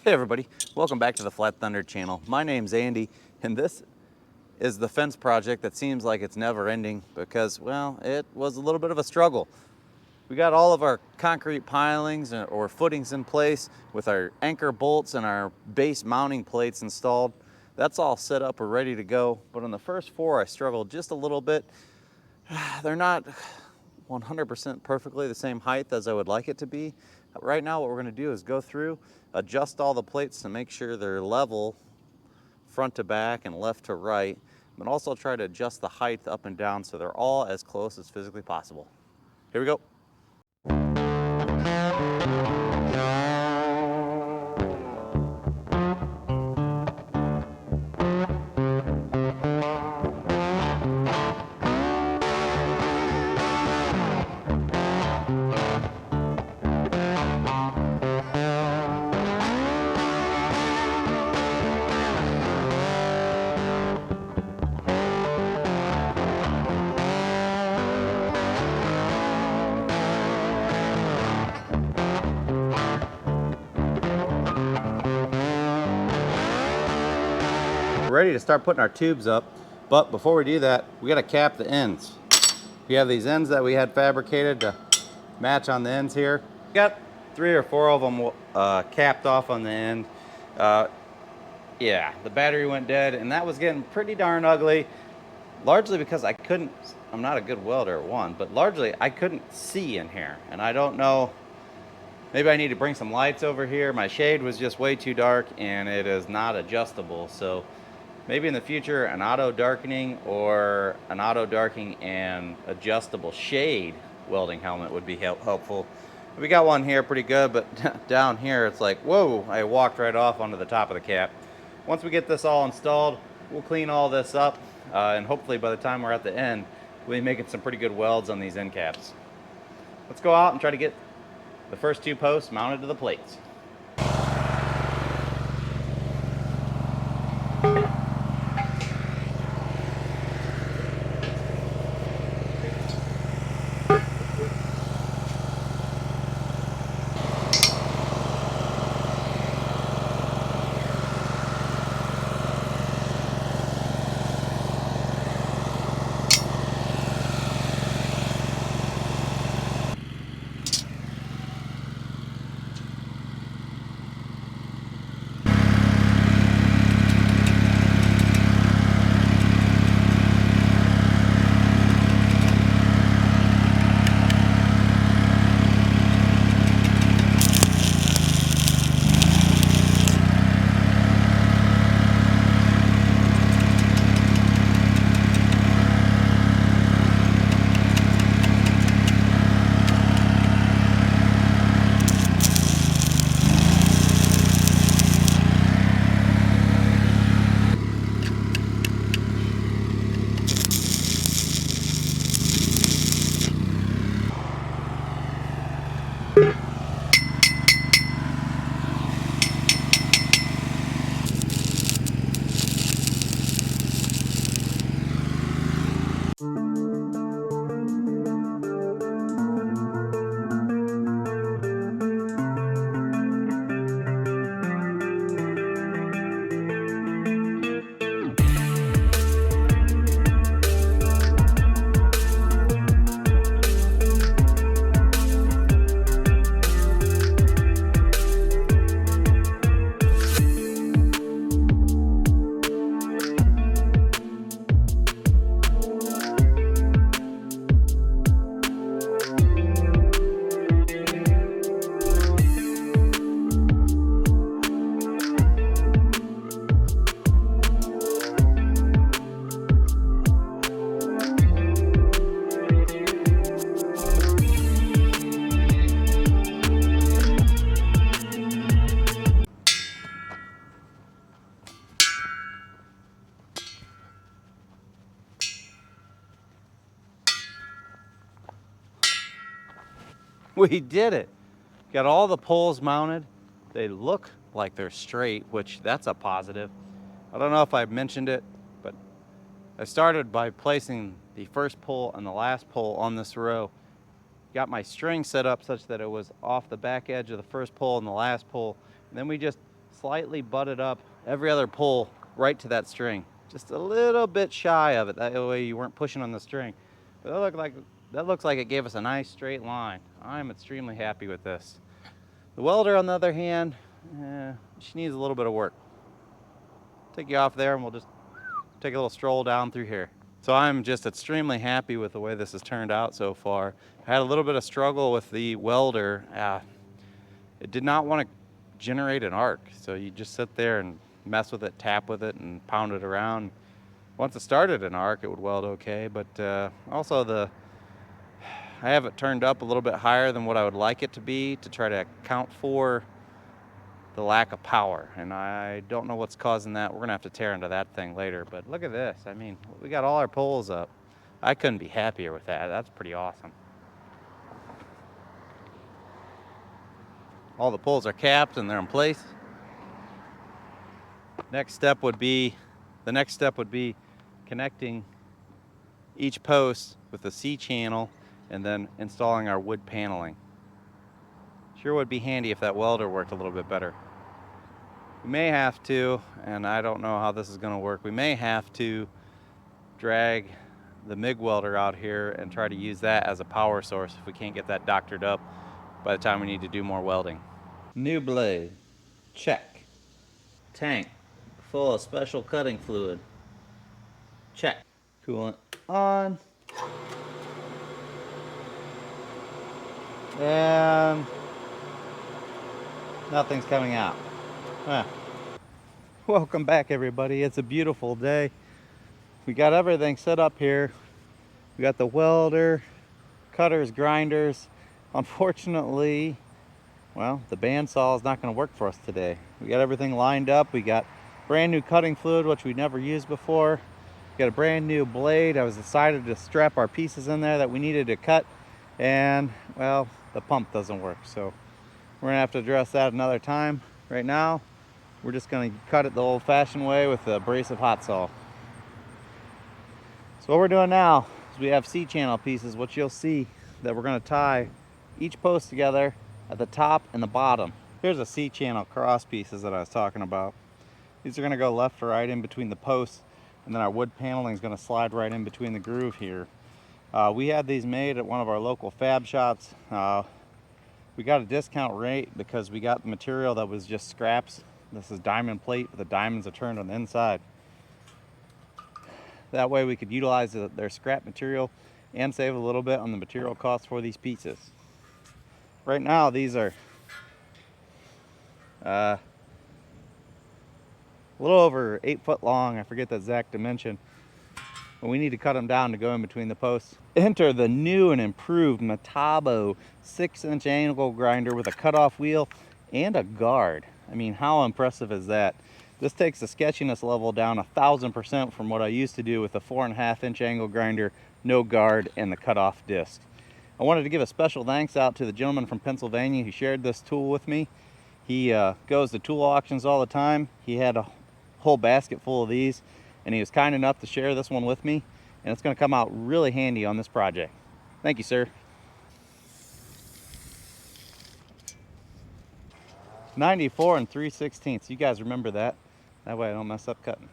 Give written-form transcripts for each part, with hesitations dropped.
Hey everybody, welcome back to the Flat Thunder channel. My name's Andy, and this is the fence project that seems like it's never ending because, well, it was a little bit of a struggle. We got all of our concrete pilings or footings in place with our anchor bolts and our base mounting plates installed. That's all set up, we're ready to go. But on the first four, I struggled just a little bit. They're not 100% perfectly the same height as I would like it to be. Right now what we're going to do is go through, adjust all the plates to make sure they're level front to back and left to right, but also try to adjust the height up and down so they're all as close as physically possible. Here we go. We're ready to start putting our tubes up, but before we do that, we got to cap the ends. We have these ends that we had fabricated to match on the ends here. Got 3 or 4 of them capped off on the end. Yeah, the battery went dead, and that was getting pretty darn ugly, largely because I'm not a good welder, one, but largely I couldn't see in here, and I don't know, maybe I need to bring some lights over here. My shade was just way too dark, and it is not adjustable, so maybe in the future an auto darkening or an auto darkening and adjustable shade welding helmet would be helpful. We got one here pretty good, but down here it's like, whoa, I walked right off onto the top of the cap. Once we get this all installed, we'll clean all this up, and hopefully by the time we're at the end, we'll be making some pretty good welds on these end caps. Let's go out and try to get the first 2 posts mounted to the plates. We did it. Got all the poles mounted. They look like they're straight, which that's a positive. I don't know if I mentioned it, but I started by placing the first pole and the last pole on this row. Got my string set up such that it was off the back edge of the first pole and the last pole. And then we just slightly butted up every other pull right to that string. Just a little bit shy of it. That way you weren't pushing on the string. But that looks like it gave us a nice straight line. I'm extremely happy with this. The welder, on the other hand, she needs a little bit of work. Take you off there and we'll just take a little stroll down through here. So I'm just extremely happy with the way this has turned out so far. I had a little bit of struggle with the welder. It did not want to generate an arc. So you just sit there and mess with it, tap with it, and pound it around. Once it started an arc, it would weld okay, but also I have it turned up a little bit higher than what I would like it to be to try to account for the lack of power, and I don't know what's causing that. We're gonna have to tear into that thing later, but look at this. I mean, we got all our poles up. I couldn't be happier with that. That's pretty awesome. All the poles are capped and they're in place. The next step would be connecting each post with the C-channel and then installing our wood paneling. Sure would be handy if that welder worked a little bit better. We may have to, and I don't know how this is going to work, we may have to drag the MIG welder out here and try to use that as a power source if we can't get that doctored up by the time we need to do more welding. New blade, check. Tank full of special cutting fluid, check. Coolant on. And nothing's coming out. Welcome back, everybody. It's a beautiful day. We got everything set up here. We got the welder, cutters, grinders. Unfortunately, well, the bandsaw is not going to work for us today. We got everything lined up. We got brand new cutting fluid, which we never used before. We got a brand new blade. I was decided to strap our pieces in there that we needed to cut, and well, the pump doesn't work, so we're gonna have to address that another time. Right now, we're just gonna cut it the old-fashioned way with a abrasive hot saw. So what we're doing now is we have C-channel pieces, which you'll see that we're gonna tie each post together at the top and the bottom. Here's a C-channel cross pieces that I was talking about. These are gonna go left to right in between the posts, and then our wood paneling is gonna slide right in between the groove here. We had these made at one of our local fab shops. We got a discount rate because we got the material that was just scraps. This is diamond plate, but the diamonds are turned on the inside. That way we could utilize their scrap material and save a little bit on the material costs for these pieces. Right now these are a little over 8 foot long. I forget the exact dimension. But we need to cut them down to go in between the posts. Enter the new and improved Metabo 6-inch angle grinder with a cutoff wheel and a guard. I mean, how impressive is that? This takes the sketchiness level down 1,000% from what I used to do with the 4.5-inch angle grinder, no guard, and the cutoff disc. I wanted to give a special thanks out to the gentleman from Pennsylvania who shared this tool with me. He goes to tool auctions all the time. He had a whole basket full of these, and he was kind enough to share this one with me, and it's going to come out really handy on this project. Thank you, sir. 94 3/16. You guys remember that. That way I don't mess up cutting.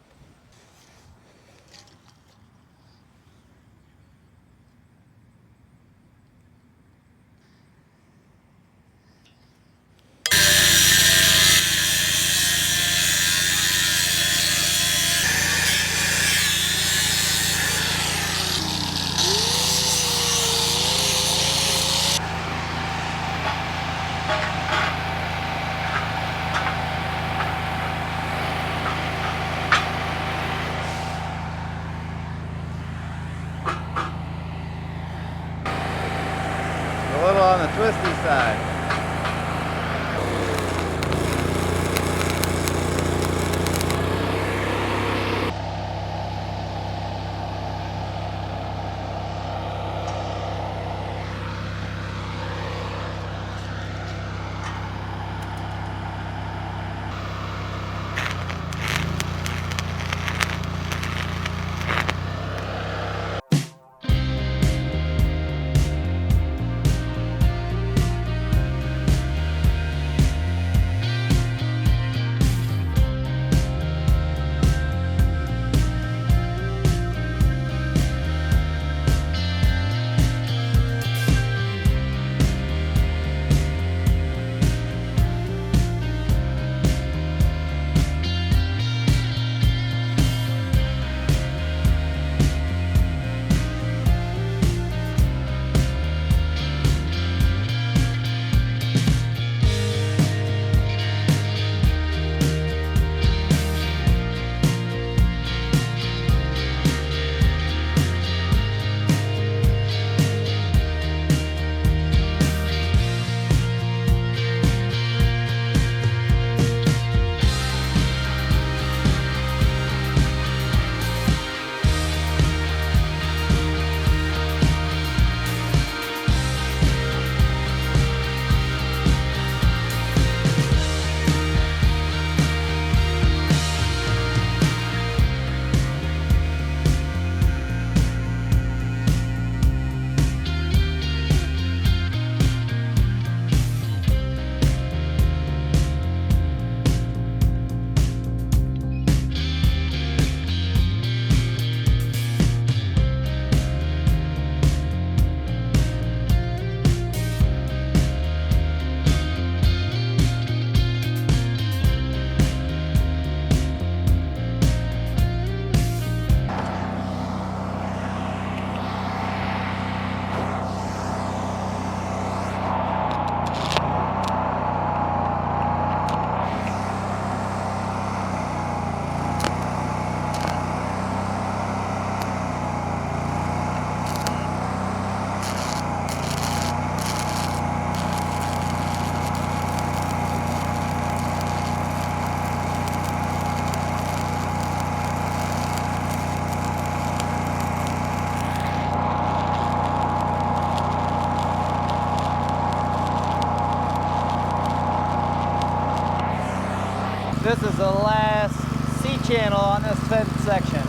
This is the last C-channel on this fence section.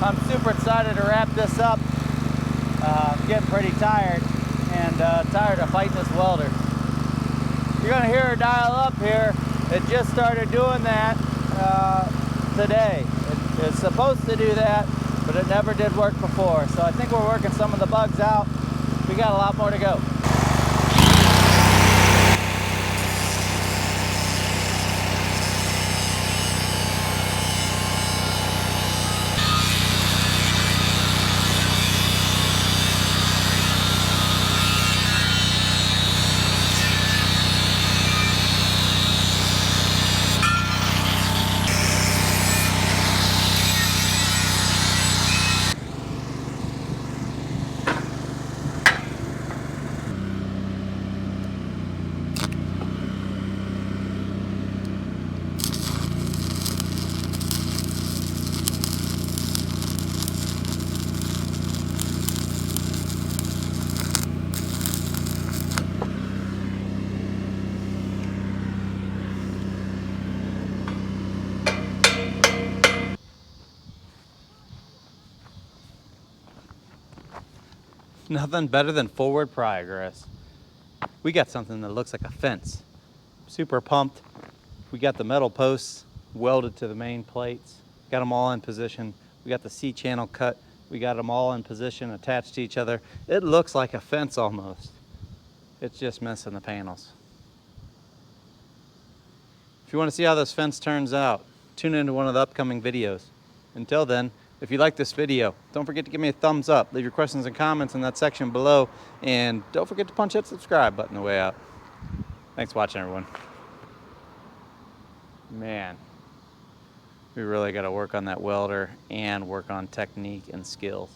I'm super excited to wrap this up. I'm getting pretty tired and tired of fighting this welder. You're gonna hear her dial up here. It just started doing that today. It's supposed to do that, but it never did work before. So I think we're working some of the bugs out. We got a lot more to go. Nothing better than forward progress. We got something that looks like a fence. Super pumped. We got the metal posts welded to the main plates. Got them all in position. We got the C-channel cut. We got them all in position, attached to each other. It looks like a fence almost. It's just missing the panels. If you want to see how this fence turns out, tune into one of the upcoming videos. Until then, if you like this video, don't forget to give me a thumbs up. Leave your questions and comments in that section below. And don't forget to punch that subscribe button on the way out. Thanks for watching, everyone. Man, we really got to work on that welder and work on technique and skills.